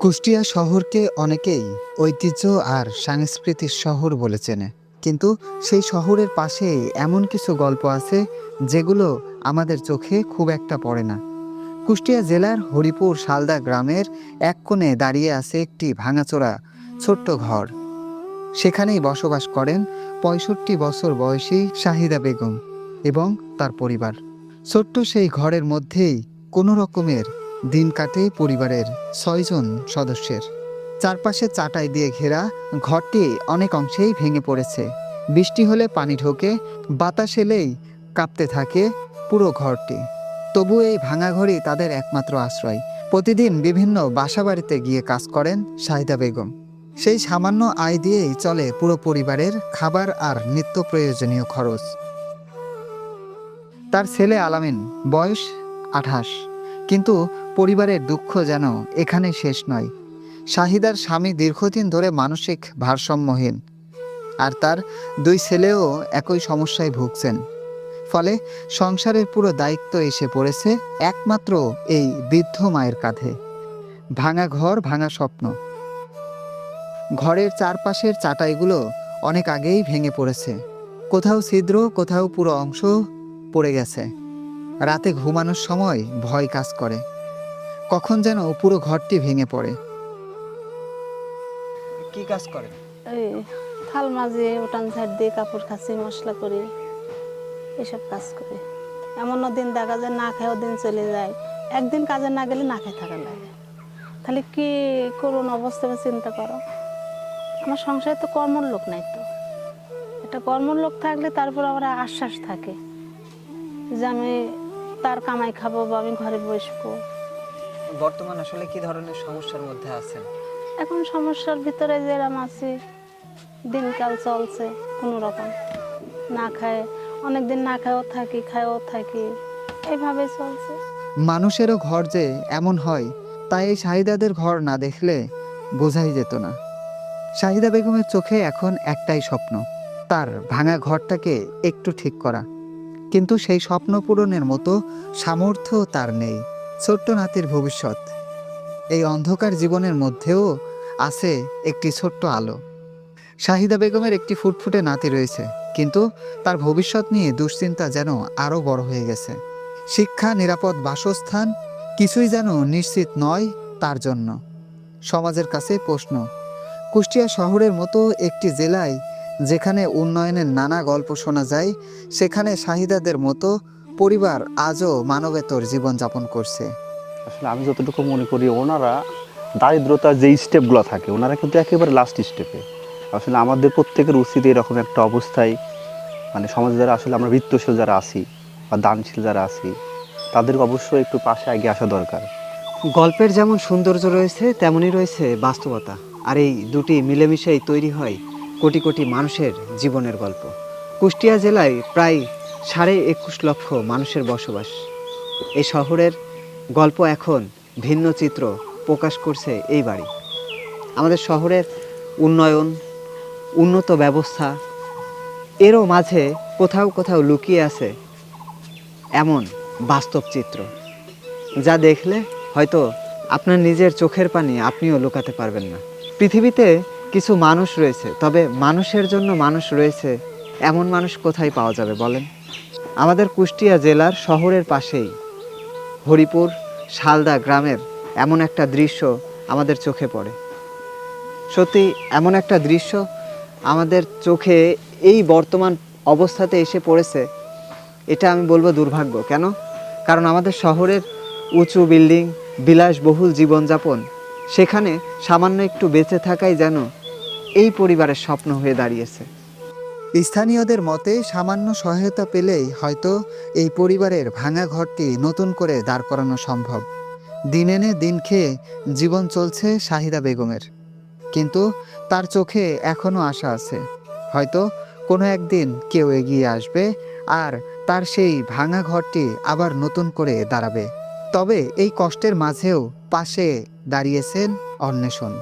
কুষ্টিয়া শহরকে অনেকেই ঐতিহ্য আর সাংস্কৃতিক শহর বলে চেনে, কিন্তু সেই শহরের পাশে এমন কিছু গল্প আছে যেগুলো আমাদের চোখে খুব একটা পড়ে না। কুষ্টিয়া জেলার হরিপুর শালদা গ্রামের এক কোণে দাঁড়িয়ে আছে একটি ভাঙাচোরা ছোট্ট ঘর। সেখানেই বসবাস করেন ৬৫ বছর বয়সী শাহিদা বেগম এবং তার পরিবার। ছোট্ট সেই ঘরের মধ্যেই কোনো রকমের দিন কাটে পরিবারের ৬ জন সদস্যের। চারপাশে চাটাই দিয়ে ঘেরা ঘরটি অনেক অংশেই ভেঙে পড়েছে। বৃষ্টি হলে পানি ঢোকে, বাতাস এলেই কাঁপতে থাকে পুরো ঘরটি। তবু এই ভাঙা ঘরই তাদের একমাত্র আশ্রয়। প্রতিদিন বিভিন্ন বাসাবাড়িতে গিয়ে কাজ করেন শাহিদা বেগম। সেই সামান্য আয় দিয়েই চলে পুরো পরিবারের খাবার আর নিত্য প্রয়োজনীয় খরচ। তার ছেলে আলামিন, বয়স ২৮। কিন্তু পরিবারের দুঃখ যেন এখানে শেষ নয়। শাহিদার স্বামী দীর্ঘদিন ধরে মানসিক ভারসাম্যহীন, আর তার ২ ছেলেও একই সমস্যায় ভুগছেন। ফলে সংসারের পুরো দায়িত্ব এসে পড়েছে একমাত্র এই বৃদ্ধ মায়ের কাঁধে। ভাঙা ঘর, ভাঙা স্বপ্ন। ঘরের চারপাশের চাটাইগুলো অনেক আগেই ভেঙে পড়েছে। কোথাও ছিদ্র, কোথাও পুরো অংশ পড়ে গেছে। রাতে ঘুমানোর সময় ভয় কাজ করে, কখন যেন পুরো ঘরটি ভেঙে পড়ে। কি কাজ করে? এই থাল মাঝে উঠান ঝাড় দিয়ে কাপড় কাচি মশলা করি, এসব কাজ করি। এমনও দিন দেখা যায় না খেয়েও দিন চলে যায়, একদিন কাজে না গেলে না খেয়ে থাকা লাগে। তাহলে কি করুন অবস্থা চিন্তা করো। আমার সংসারে তো কর্মর লোক নাই, তো এটা কর্মর লোক থাকলে তারপর আমার আশ্বাস থাকে যে আমি তার কামাই খাবো বা আমি ঘরে বসবো। বর্তমান আসলে কি ধরনের সমস্যার মধ্যে আছেন? এখন সমস্যার ভিতরে যেরকম আছি, দিনকাল চলছে কোনো রকম, না খায় অনেকদিন না খায়ও থাকি, খায়ও থাকি, এইভাবে চলছে। মানুষেরও ঘর যে এমন হয় তাই এই শাহিদাদের ঘর না দেখলে বোঝাই যেত না। শাহিদা বেগমের চোখে এখন একটাই স্বপ্ন, তার ভাঙা ঘরটাকে একটু ঠিক করা। কিন্তু সেই স্বপ্ন পূরণের মতো সামর্থ্য তার নেই। ছোট্ট নাতির ভবিষ্যৎ, এই অন্ধকার জীবনের মধ্যেও আছে একটি ছোট্ট আলো। শাহিদা বেগমের একটি ফুটফুটে নাতি রয়েছে, কিন্তু তার ভবিষ্যৎ নিয়ে দুশ্চিন্তা যেন আরও বড় হয়ে গেছে। শিক্ষা, নিরাপদ বাসস্থান কিছুই যেন নিশ্চিত নয় তার জন্য। সমাজের কাছে প্রশ্ন, কুষ্টিয়া শহরের মতো একটি জেলায় যেখানে উন্নয়নের নানা গল্প শোনা যায়, সেখানে শাহিদাদের মতো পরিবার আজও মানবেতর জীবনযাপন করছে। আসলে আমি যতটুকু মনে করি, ওনারা দারিদ্রতার যে স্টেপগুলো থাকে ওনারা কিন্তু একেবারে লাস্ট স্টেপে। আসলে আমাদের প্রত্যেকের উচিত এরকম একটা অবস্থায়, মানে সমাজে যারা আসলে আমরা বৃত্তশীল যারা আছি বা দানশীল যারা আছি, তাদেরকে অবশ্যই একটু পাশে এগিয়ে আসা দরকার। গল্পের যেমন সৌন্দর্য রয়েছে তেমনই রয়েছে বাস্তবতা, আর এই দুটি মিলেমিশেই তৈরি হয় কোটি কোটি মানুষের জীবনের গল্প। কুষ্টিয়া জেলায় প্রায় 21.5 লক্ষ মানুষের বসবাস। এই শহরের গল্প এখন ভিন্ন চিত্র প্রকাশ করছে এই বাড়ি। আমাদের শহরের উন্নয়ন, উন্নত ব্যবস্থা, এরও মাঝে কোথাও কোথাও লুকিয়ে আছে এমন বাস্তব চিত্র যা দেখলে হয়তো আপনার নিজের চোখের পানি আপনিও লুকাতে পারবেন না। পৃথিবীতে কিছু মানুষ রয়েছে, তবে মানুষের জন্য মানুষ রয়েছে এমন মানুষ কোথায় পাওয়া যাবে বলেন? আমাদের কুষ্টিয়া জেলার শহরের পাশেই হরিপুর শালদা গ্রামের এমন একটা দৃশ্য আমাদের চোখে পড়ে। সত্যি এমন একটা দৃশ্য আমাদের চোখে এই বর্তমান অবস্থাতে এসে পড়েছে, এটা আমি বলবো দুর্ভাগ্য। কেন? কারণ আমাদের শহরের উঁচু বিল্ডিং, বিলাসবহুল জীবনযাপন, সেখানে সামান্য একটু বেঁচে থাকাই যেন এই পরিবারের স্বপ্ন হয়ে দাঁড়িয়েছে। স্থানীয়দের মতে সামান্য সহায়তা পেলেই হয়তো এই পরিবারের ভাঙা ঘরটি নতুন করে দাঁড় করানো সম্ভব। দিন এনে দিন খেয়ে জীবন চলছে শাহিদা বেগমের, কিন্তু তার চোখে এখনও আশা আছে। হয়তো কোনো একদিন কেউ এগিয়ে আসবে আর তার সেই ভাঙা ঘরটি আবার নতুন করে দাঁড়াবে। তবে এই কষ্টের মাঝেও পাশে দাঁড়িয়েছেন অন্বেষণ।